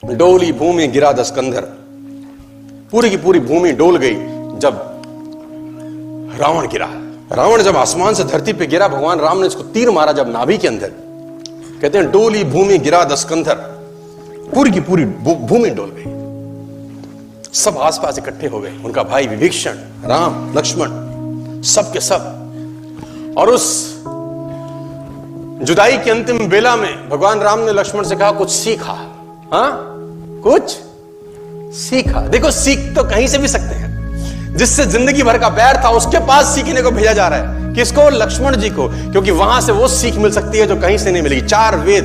डोली भूमि गिरा दस्कंधर, पूरी की पूरी भूमि डोल गई जब रावण गिरा। रावण जब आसमान से धरती पे गिरा, भगवान राम ने इसको तीर मारा जब नाभि के अंदर। कहते हैं डोली भूमि गिरा दस्कंधर, पूरी की पूरी भूमि डोल गई। सब आसपास इकट्ठे हो गए, उनका भाई विभीषण, राम, लक्ष्मण, सब के सब। और उस जुदाई की अंतिम बेला में भगवान राम ने लक्ष्मण से कहा कुछ सीखा। हाँ, कुछ सीखा। देखो, सीख तो कहीं से भी सकते हैं। जिससे जिंदगी भर का बैर था उसके पास सीखने को भेजा जा रहा है। किसको? लक्ष्मण जी को, क्योंकि वहां से वो सीख मिल सकती है जो कहीं से नहीं मिलेगी। 4 वेद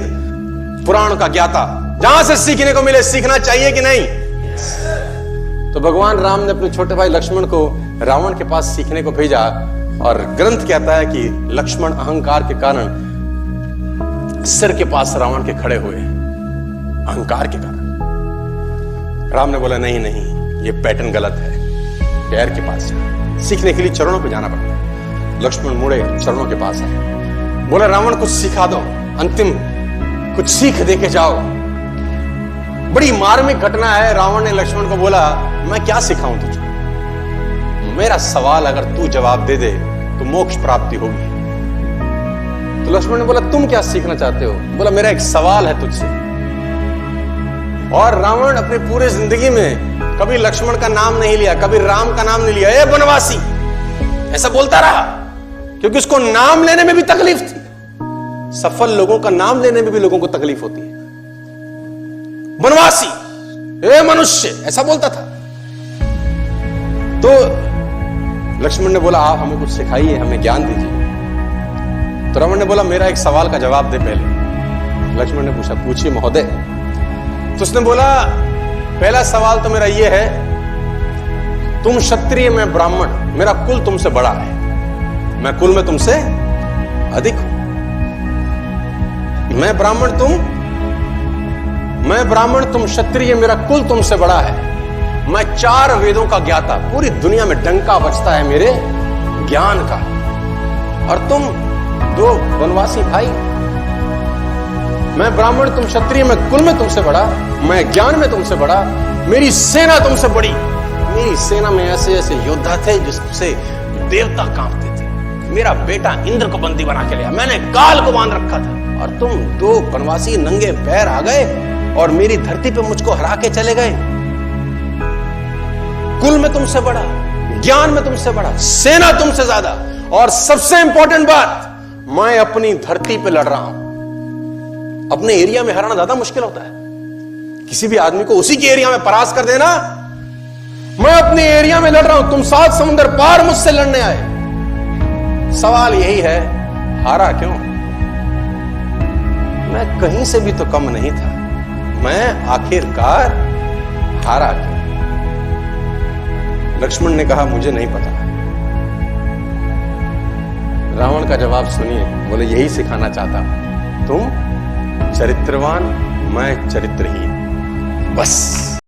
पुराण का ज्ञाता, जहां से सीखने को मिले, सीखना चाहिए कि नहीं? तो भगवान राम ने अपने छोटे भाई लक्ष्मण को रावण के पास सीखने को भेजा। और ग्रंथ कहता है कि लक्ष्मण अहंकार के कारण सिर के पास रावण के खड़े हुए, अहंकार के कारण। राम ने बोला नहीं नहीं, ये पैटर्न गलत है, पैर के पास जा। सीखने के लिए चरणों पे जाना पड़ता है। लक्ष्मण मुड़े, चरणों के पास आए, बोला रावण कुछ सिखा दो, अंतिम कुछ सीख दे के जाओ। बड़ी मार्मिक घटना है। रावण ने लक्ष्मण को बोला मैं क्या सिखाऊं तुझको? मेरा सवाल अगर तू जवाब दे दे तो मोक्ष प्राप्ति होगी। तो लक्ष्मण ने बोला तुम क्या सीखना चाहते हो? बोला मेरा एक सवाल है तुझसे। और रावण अपनी पूरी जिंदगी में कभी लक्ष्मण का नाम नहीं लिया, कभी राम का नाम नहीं लिया। ए बनवासी, ऐसा बोलता रहा, क्योंकि उसको नाम लेने में भी तकलीफ थी। सफल लोगों का नाम लेने में भी लोगों को तकलीफ होती है। बनवासी, ए मनुष्य, ऐसा बोलता था। तो लक्ष्मण ने बोला आप हमें कुछ सिखाइए, हमें ज्ञान दीजिए। तो रावण ने बोला मेरा एक सवाल का जवाब दे पहले। लक्ष्मण ने पूछा पूछिए महोदय। तो उसने बोला पहला सवाल तो मेरा यह है, तुम क्षत्रिय, मैं ब्राह्मण, मेरा कुल तुमसे बड़ा है, मैं कुल में तुमसे अधिक हूं। मैं ब्राह्मण, तुम क्षत्रिय, मेरा कुल तुमसे बड़ा है। मैं 4 वेदों का ज्ञाता, पूरी दुनिया में डंका बजता है मेरे ज्ञान का। और तुम 2 वनवासी भाई। मैं ब्राह्मण, तुम क्षत्रिय, मैं कुल में तुमसे बड़ा, मैं ज्ञान में तुमसे बड़ा, मेरी सेना तुमसे बड़ी। मेरी सेना में ऐसे ऐसे योद्धा थे जिससे देवता कांपते थे। मेरा बेटा इंद्र को बंदी बना के लिया, मैंने काल को बांध रखा था। और तुम 2 वनवासी नंगे पैर आ गए और मेरी धरती पे मुझको हरा के चले गए। कुल में तुमसे बड़ा, ज्ञान में तुमसे बड़ा, सेना तुमसे ज्यादा, और सबसे इंपॉर्टेंट बात, मैं अपनी धरती पे लड़ रहा हूं। अपने एरिया में हराना ज्यादा मुश्किल होता है। किसी भी आदमी को उसी के एरिया में परास्त कर देना। मैं अपने एरिया में लड़ रहा हूं, तुम 7 समुद्र पार मुझसे लड़ने आए। सवाल यही है, हारा क्यों? मैं कहीं से भी तो कम नहीं था, मैं आखिरकार हारा क्यों? लक्ष्मण ने कहा मुझे नहीं पता। रावण का जवाब सुनिए, बोले यही सिखाना चाहता हूं, तुम चरित्रवान, मैं चरित्रहीन, बस।